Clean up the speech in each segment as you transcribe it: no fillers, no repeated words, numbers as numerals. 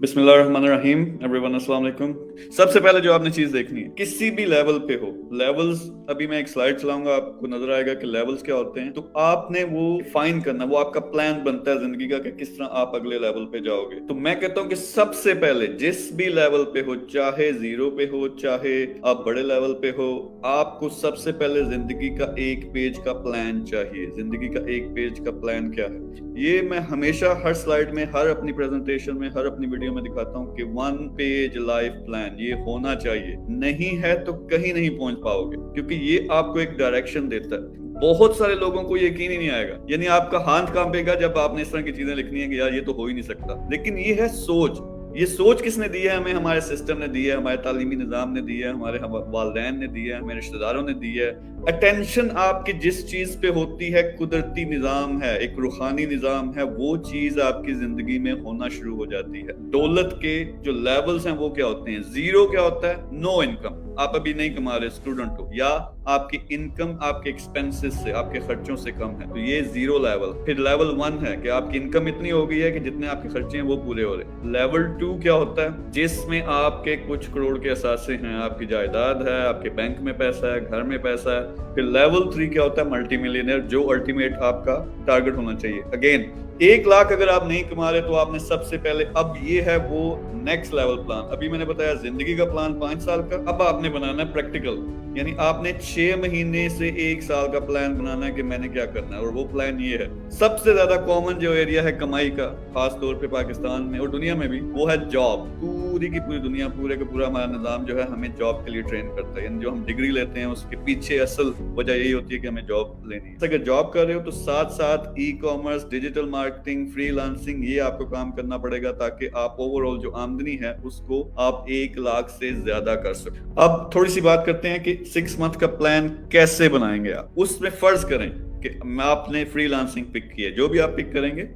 बिस्मिल्लाहिर्रहमानिर्रहीम एवरीवन अस्सलाम वालेकुम। सबसे पहले जो आपने चीज देखनी है, किसी भी लेवल पे हो, लेवल्स, अभी मैं एक स्लाइड चलाऊंगा, आपको नजर आएगा कि लेवल्स क्या होते हैं। तो आपने वो फाइन करना, वो आपका प्लान बनता है जिंदगी का कि किस तरह आप अगले लेवल पे जाओगे। तो मैं कहता हूँ कि सबसे पहले जिस भी लेवल पे हो, चाहे जीरो पे हो, चाहे आप बड़े लेवल पे हो, आपको सबसे पहले जिंदगी का एक पेज का प्लान चाहिए। जिंदगी का एक पेज का प्लान क्या है, ये मैं हमेशा हर स्लाइड में, हर अपनी प्रेजेंटेशन में, हर अपनी वीडियो में दिखाता हूँ कि 1 पेज लाइफ प्लान ये होना चाहिए। नहीं है तो कहीं नहीं पहुंच पाओगे, क्योंकि ये आपको एक डायरेक्शन देता है। बहुत सारे लोगों को यकीन ही नहीं आएगा, यानी आपका हाथ कांपेगा जब आपने इस तरह की चीजें लिखनी है कि यार ये तो हो ही नहीं सकता। लेकिन ये है सोच। ये सोच किसने दी है हमें? हमारे सिस्टम ने दी है, हमारे तालीमी निजाम ने दी है, हमारे वालिदैन ने दी है, हमारे रिश्तेदारों ने दी है। अटेंशन आपकी जिस चीज पे होती है, कुदरती निजाम है, एक रूहानी निजाम है, वो चीज आपकी जिंदगी में होना शुरू हो जाती है। दौलत के जो लेवल्स हैं वो क्या होते हैं? जीरो क्या होता है? नो इनकम, आप अभी नहीं कमा रहे, स्टूडेंट हो, या आपकी इनकम आपके एक्सपेंसेस से, आपके खर्चों से कम है, तो ये जीरो लेवल। फिर लेवल 1 है कि आपकी इनकम इतनी हो गई है कि जितने आपके खर्चे हैं वो पूरे हो रहे। लेवल 2 क्या होता है? जिसमें आपके कुछ करोड़ के असासे हैं, आपकी जायदाद है, आपके बैंक में पैसा है, घर में पैसा है। फिर लेवल 3 क्या होता है? मल्टी मिलियनर, जो अल्टीमेट आपका टारगेट होना चाहिए। अगेन 1 लाख अगर आप नहीं कमा रहे तो आपने सबसे पहले, अब ये है वो नेक्स्ट लेवल प्लान। अभी मैंने बताया जिंदगी का प्लान 5 साल का, अब आपने बनाना है प्रैक्टिकल, यानी आपने 6 महीने से 1 साल का प्लान बनाना है कि मैंने क्या करना है। और वो प्लान ये है, सबसे ज्यादा कॉमन जो एरिया है कमाई का, खास तौर पे पाकिस्तान में और दुनिया में भी, वो है जॉब। पूरी की पूरी दुनिया, पूरे का पूरा हमारा निजाम जो है हमें जॉब के लिए ट्रेन करता है। यानी जो हम डिग्री लेते हैं उसके पीछे असल वजह यही होती है कि हमें जॉब लेनी है। अगर जॉब कर रहे हो तो साथ साथ e commerce, digital marketing, freelancing, ये आपको काम करना पड़ेगा ताकि आप ओवरऑल जो आमदनी है उसको आप 1 लाख से ज्यादा कर सको। अब थोड़ी सी बात करते हैं कि 6 मंथ का प्लान कैसे बनाएंगे आप। उसमें फर्ज करें कि आपने फ्रीलांसिंग पिक की है, जो भी आप पिक करेंगे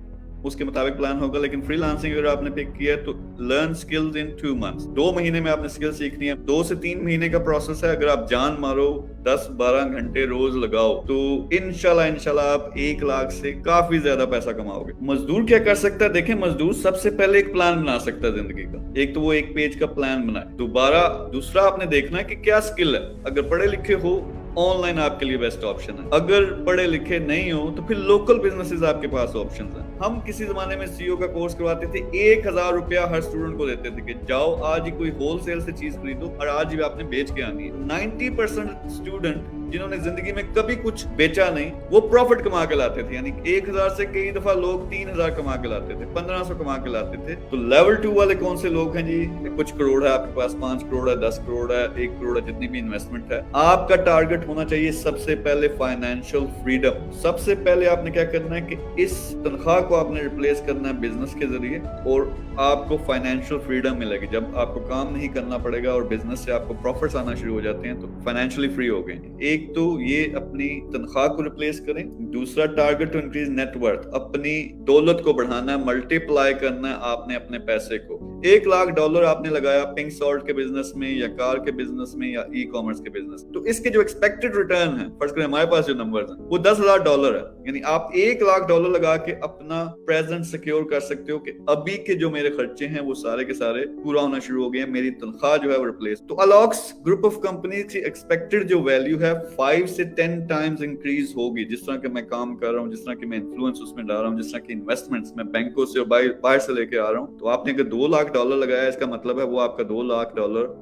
उसके मुताबिक प्लान होगा। लेकिन फ्रीलांसिंग अगर आपने पिक किया है तो लर्न स्किल्स इन 2 मंथ्स, 2 महीने में आपने स्किल सीखनी है। 2 से 3 महीने का प्रोसेस है। अगर आप जान मारो, 10-12 घंटे रोज लगाओ, तो इंशाल्लाह आप 1 लाख से काफी ज्यादा पैसा कमाओगे। मजदूर क्या कर सकता है? देखें, मजदूर सबसे पहले एक प्लान बना सकता है जिंदगी का। एक तो वो 1 पेज का प्लान बनाए। दूसरा आपने देखना है कि क्या स्किल है। अगर पढ़े लिखे हो, ऑनलाइन आपके लिए बेस्ट ऑप्शन है। अगर पढ़े लिखे नहीं हो तो फिर लोकल बिजनेसेस आपके पास ऑप्शन हैं। हम किसी जमाने में सीईओ का कोर्स करवाते थे, 1000 रुपया हर स्टूडेंट को देते थे कि जाओ आज ही कोई होलसेल से चीज खरीदो और आज ही आपने बेच के आनी है। 90% स्टूडेंट जिन्होंने जिंदगी में कभी कुछ बेचा नहीं, वो प्रॉफिट कमा के लाते थे। यानी 1000 से कई दफा लोग 3000 कमा के लाते थे, 1500 कमा के लाते थे। तो लेवल 2 वाले कौन से लोग हैं जी? कुछ करोड़ है आपके पास, 5 करोड़ है, 10 करोड़ है, 1 करोड़ है, जितनी भी इन्वेस्टमेंट है। आपका टारगेट होना चाहिए सबसे पहले फाइनेंशियल फ्रीडम। सबसे पहले आपने क्या करना है कि इस तनख्वाह को आपने रिप्लेस करना है बिजनेस के जरिए, और आपको फाइनेंशियल फ्रीडम मिलेगी जब आपको काम नहीं करना पड़ेगा और बिजनेस से आपको प्रॉफिट्स आना शुरू हो जाते हैं, तो फाइनेंशियली फ्री हो गए। एक तो ये अपनी तनख्वाह को रिप्लेस करें। दूसरा, टारगेट टू इंक्रीज नेटवर्थ, अपनी दौलत को बढ़ाना है, मल्टीप्लाई करना है आपने अपने पैसे को। $1 लाख आपने लगाया पिंक सॉल्ट के बिजनेस में, या कार के बिजनेस में, या ई कॉमर्स के बिजनेस, तो इसके जो एक्सपेक्टेड रिटर्न है, फर्स्ट करें हमारे पास जो नंबर्स हैं वो $10,000 है। यानी आप $1 लाख लगा के अपना प्रेजेंट सिक्योर कर सकते हो कि अभी के जो मेरे खर्चे हैं वो सारे के सारे पूरा होना शुरू हो गए हैं, मेरी तनख्वाह जो है वो रिप्लेस। तो अलॉक्स ग्रुप ऑफ कंपनीज की एक्सपेक्टेड जो वैल्यू है 5 से 10 टाइम्स इंक्रीज होगी। जिस तरह के मैं काम कर रहा हूँ, जिस तरह की मैं इन्फ्लुएंस उसमें डाल रहा हूँ, जिस तरह की इन्वेस्टमेंट्स मैं बैंकों से और बाहर से लेके आ रहा हूँ, तो आपने अगर $2 लाख लगाया, इसका मतलब है वो आपका $2 लाख,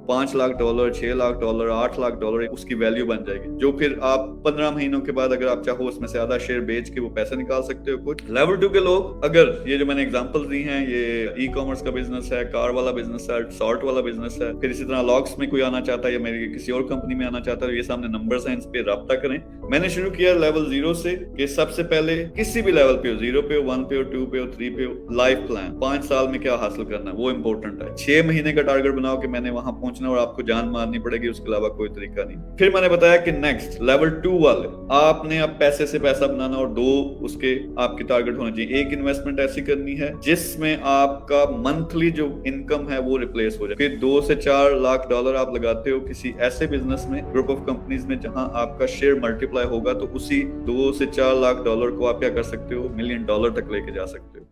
$5 लाख, $6 लाख, $8 लाख उसकी वैल्यू बन जाएगी, जो फिर आप 15 महीनों के बाद अगर आप चाहो उसमें से आधा शेयर बेच के वो पैसे निकाल सकते हो कुछ। लेवल 2 के लोग, अगर ये जो मैंने एग्जांपल्स दी हैं, ये ई कॉमर्स का बिजनेस है, कार वाला बिजनेस है, सॉल्ट वाला बिजनेस है, फिर इसी तरह लॉक्स में कोई आना चाहता है या मेरी किसी और कंपनी में आना चाहता है, ये सामने नंबर्स हैं, इस पे राब्ता करें। मैंने शुरू किया लेवल 0 से कि सबसे पहले किसी भी लेवल पे हो, 0 पे हो, 1 पे हो, 2 पे हो, 3 पे हो, लाइफ प्लान 5 साल में क्या हासिल करना है वो इंपॉर्टेंट है। 6 महीने का टारगेट बनाओ कि मैंने वहां पहुंचना, और आपको जान मारनी पड़ेगी, उसके अलावा कोई तरीका नहीं। फिर मैंने बताया कि नेक्स्ट लेवल 2 वाले, आपने अब पैसे से पैसा बनाना, और 2 उसके आपके टारगेट होने चाहिए। एक इन्वेस्टमेंट ऐसी करनी है जिसमें आपका मंथली जो इनकम है वो रिप्लेस हो जाए। फिर $2 से $4 लाख आप लगाते हो किसी ऐसे बिजनेस में, ग्रुप ऑफ कंपनीज में, जहां आपका शेयर मल्टीप्लाई होगा, तो उसी $2 से $4 लाख को आप क्या कर सकते हो, $1 मिलियन तक लेके जा सकते हो।